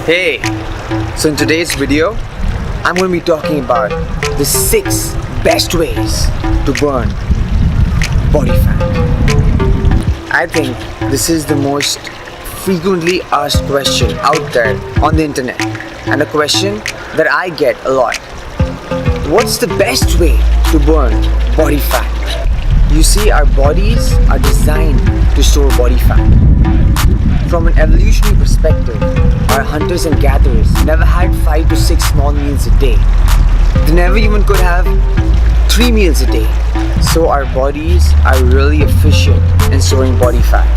Hey, so in today's video, I'm going to be talking about the 6 best ways to burn body fat. I think this is the most frequently asked question out there on the internet, and a question that I get a lot. What's the best way to burn body fat? You see, our bodies are designed to store body fat. From an evolutionary perspective, our hunters and gatherers never had 5 to 6 small meals a day. They never even could have 3 meals a day. So our bodies are really efficient in storing body fat.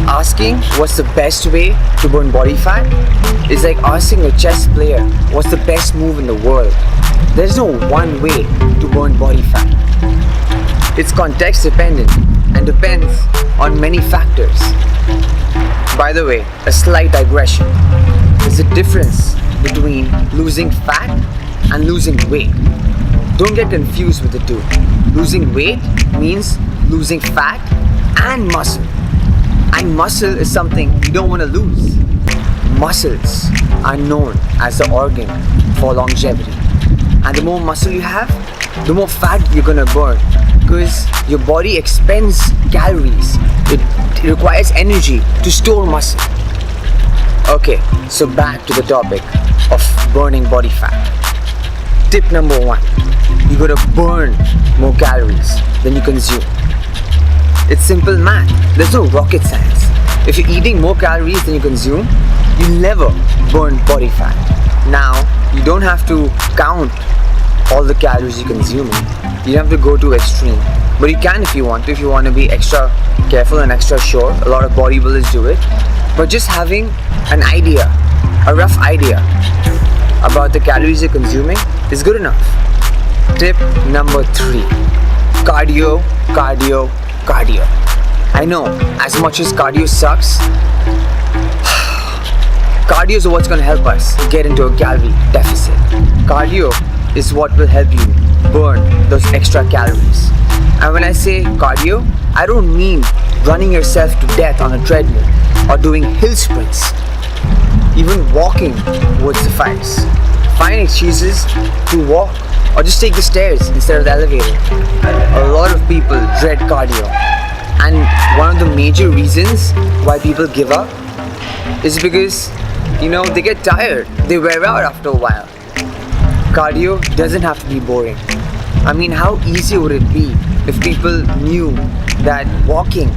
Asking what's the best way to burn body fat is like asking a chess player what's the best move in the world. There's no one way to burn body fat. It's context dependent and depends on many factors. By the way, a slight digression. There's a difference between losing fat and losing weight. Don't get confused with the two. Losing weight means losing fat and muscle. And muscle is something you don't want to lose. Muscles are known as the organ for longevity. And the more muscle you have, the more fat you're gonna burn, because your body expends calories. It requires energy to store muscle. Okay, so back to the topic of burning body fat. Tip number 1, you gotta burn more calories than you consume. It's simple math. There's no rocket science. If you're eating more calories than you consume, you'll never burn body fat. Now, you don't have to count all the calories you're consuming. You don't have to go to extreme, but you can if you want to. If you want to be extra careful and extra sure, a lot of bodybuilders do it. But just having an idea, a rough idea about the calories you're consuming is good enough. Tip number 3, cardio, cardio, cardio. I know, as much as cardio sucks, cardio is what's going to help us get into a calorie deficit. Cardio is what will help you burn those extra calories. And when I say cardio, I don't mean running yourself to death on a treadmill or doing hill sprints. Even walking would suffice. Find excuses to walk or just take the stairs instead of the elevator. A lot of people dread cardio, and one of the major reasons why people give up is because, they get tired, they wear out after a while. Cardio doesn't have to be boring. I mean, how easy would it be if people knew that walking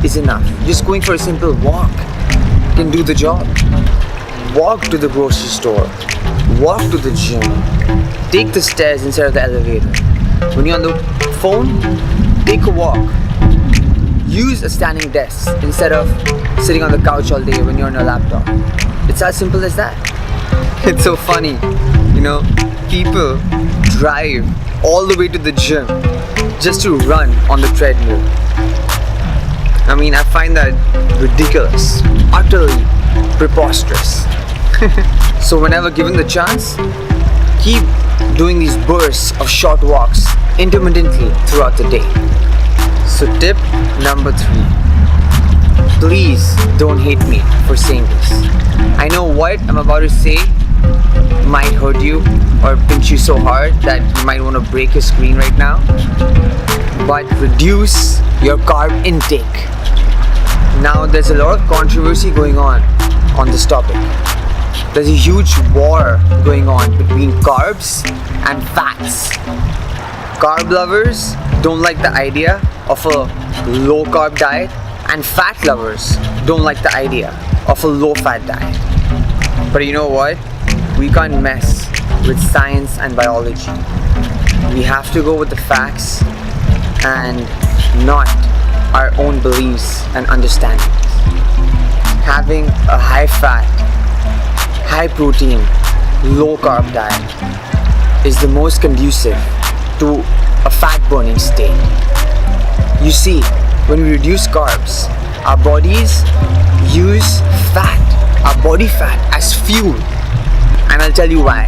is enough? Just going for a simple walk can do the job. Walk to the grocery store, walk to the gym, take the stairs instead of the elevator. When you're on the phone, take a walk. Use a standing desk instead of sitting on the couch all day when you're on your laptop. It's as simple as that. It's so funny, people drive all the way to the gym just to run on the treadmill. I mean, I find that ridiculous, utterly preposterous. So whenever given the chance, keep doing these bursts of short walks intermittently throughout the day. So tip number 3, please don't hate me for saying this. I know what I'm about to say might hurt you or pinch you so hard that you might want to break your screen right now, but reduce your carb intake. Now, there's a lot of controversy going on this topic. There's a huge war going on between carbs and fats. Carb lovers don't like the idea of a low carb diet, and fat lovers don't like the idea of a low fat diet. But you know what? We can't mess with science and biology. We have to go with the facts and not our own beliefs and understandings. Having a high fat, high protein, low carb diet is the most conducive to a fat burning state. You see, when we reduce carbs, our bodies use fat, our body fat, as fuel. And I'll tell you why.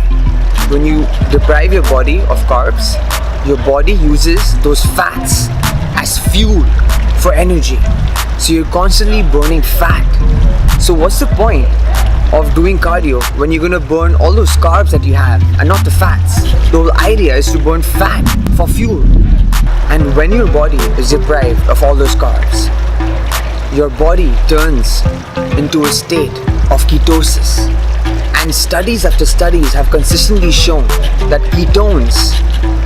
When you deprive your body of carbs, your body uses those fats as fuel for energy. So you're constantly burning fat. So what's the point of doing cardio when you're gonna burn all those carbs that you have and not the fats. The whole idea is to burn fat for fuel. And when your body is deprived of all those carbs, your body turns into a state of ketosis. And studies after studies have consistently shown that ketones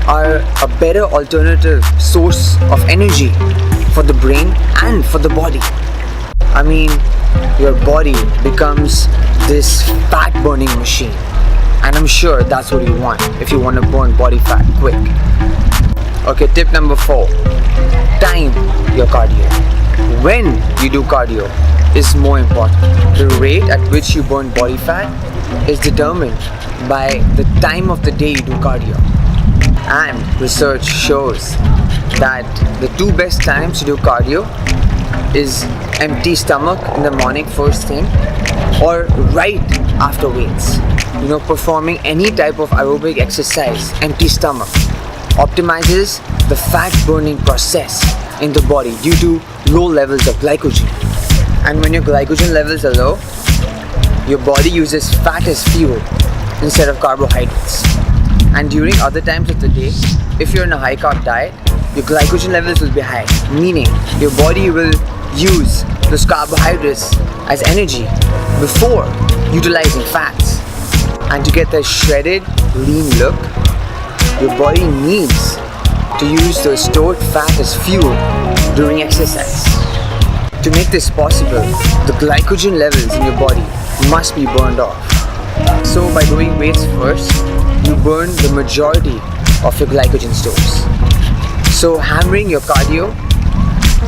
are a better alternative source of energy for the brain and for the body. I mean, your body becomes this fat burning machine. And I'm sure that's what you want if you want to burn body fat quick. Okay, tip number 4. Time your cardio. When you do cardio is more important. The rate at which you burn body fat is determined by the time of the day you do cardio. And research shows that the 2 best times to do cardio is empty stomach in the morning first thing, or right after weights. Performing any type of aerobic exercise, empty stomach, optimizes the fat burning process in the body due to low levels of glycogen. And when your glycogen levels are low, your body uses fat as fuel instead of carbohydrates. And during other times of the day, if you're in a high carb diet, your glycogen levels will be high, meaning your body will use those carbohydrates as energy before utilizing fats. And to get that shredded, lean look, your body needs to use the stored fat as fuel during exercise. To make this possible, the glycogen levels in your body must be burned off. So by doing weights first, you burn the majority of your glycogen stores. So hammering your cardio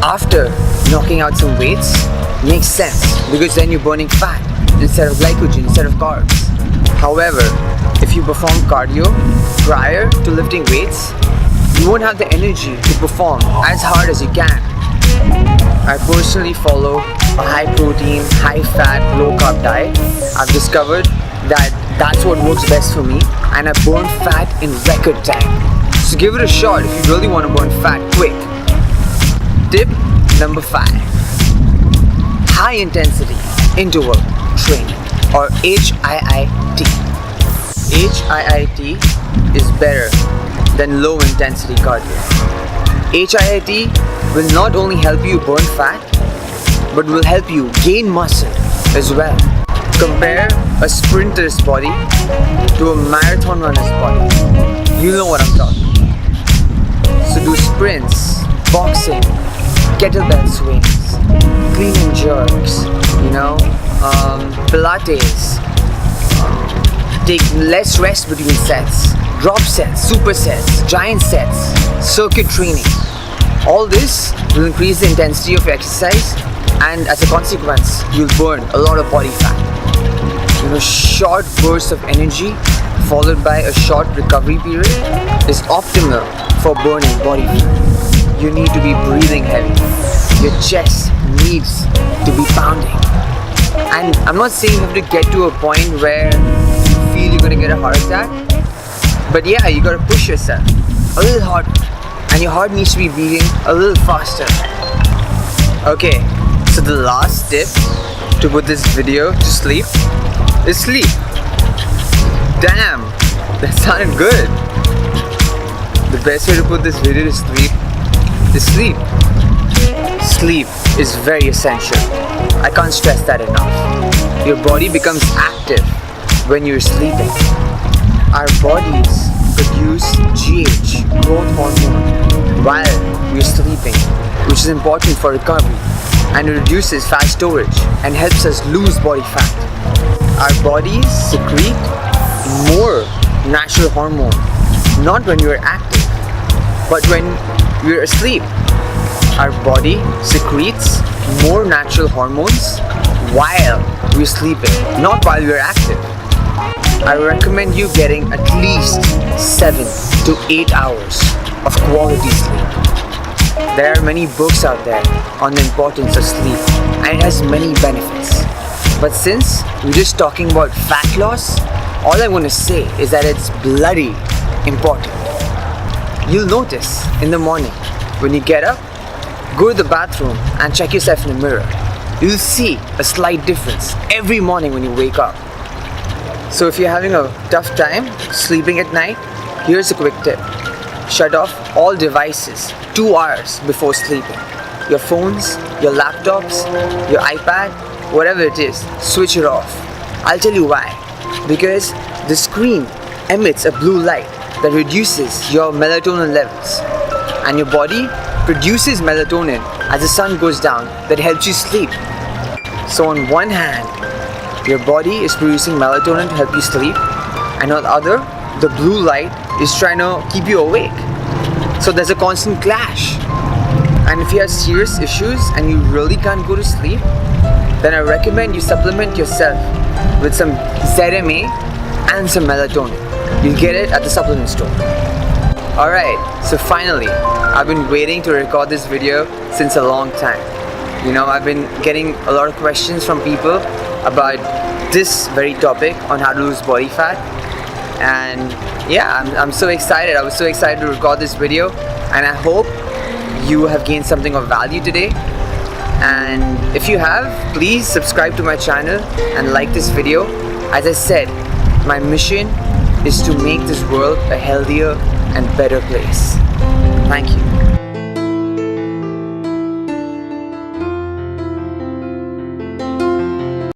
after knocking out some weights makes sense, because then you're burning fat instead of glycogen, instead of carbs. However, if you perform cardio prior to lifting weights, you won't have the energy to perform as hard as you can. I personally follow a high protein, high fat, low carb diet. I've discovered that that's what works best for me, and I burn fat in record time. So give it a shot if you really want to burn fat quick. Tip number 5. High intensity interval training, or HIIT. HIIT is better than low intensity cardio. HIIT will not only help you burn fat, but will help you gain muscle as well. Compare a sprinter's body to a marathon runner's body. You know what I'm talking about. So do sprints, boxing, kettlebell swings, clean and jerks, Pilates. Take less rest between sets, drop sets, supersets, giant sets, circuit training. All this will increase the intensity of your exercise, and as a consequence, you'll burn a lot of body fat. Short bursts of energy followed by a short recovery period is optimal for burning body fat. You need to be breathing heavy. Your chest needs to be pounding. And I'm not saying you have to get to a point where you feel you're gonna get a heart attack, but yeah, you gotta push yourself a little harder, and your heart needs to be beating a little faster. Okay, so the last tip to put this video to sleep is sleep. Damn, that sounded good. The best way to put this video to sleep is sleep. Sleep is very essential. I can't stress that enough. Your body becomes active when you're sleeping. Our bodies produce GH, growth hormone, while we're sleeping, which is important for recovery, and it reduces fat storage and helps us lose body fat. Our bodies secrete more natural hormone, not when you're active, but when we're asleep. Our body secretes more natural hormones while we're sleeping, not while we're active. I recommend you getting at least 7 to 8 hours of quality sleep. There are many books out there on the importance of sleep, and it has many benefits. But since we're just talking about fat loss, all I want to say is that it's bloody important. You'll notice in the morning when you get up, go to the bathroom and check yourself in the mirror. you'll see a slight difference every morning when you wake up. So if you're having a tough time sleeping at night, here's a quick tip. Shut off all devices 2 hours before sleeping. Your phones, your laptops, your iPad, whatever it is, switch it off. I'll tell you why. Because the screen emits a blue light that reduces your melatonin levels, and your body produces melatonin as the sun goes down that helps you sleep. So on one hand, your body is producing melatonin to help you sleep, and on the other, the blue light is trying to keep you awake. So there's a constant clash. And if you have serious issues and you really can't go to sleep, then I recommend you supplement yourself with some ZMA and some melatonin. You'll get it at the supplement store. Alright, so finally, I've been waiting to record this video since a long time. You know, I've been getting a lot of questions from people about this very topic on how to lose body fat. And yeah, I'm so excited. I was so excited to record this video, and I hope you have gained something of value today. And if you have, please subscribe to my channel and like this video. As I said, my mission is to make this world a healthier and better place. Thank you.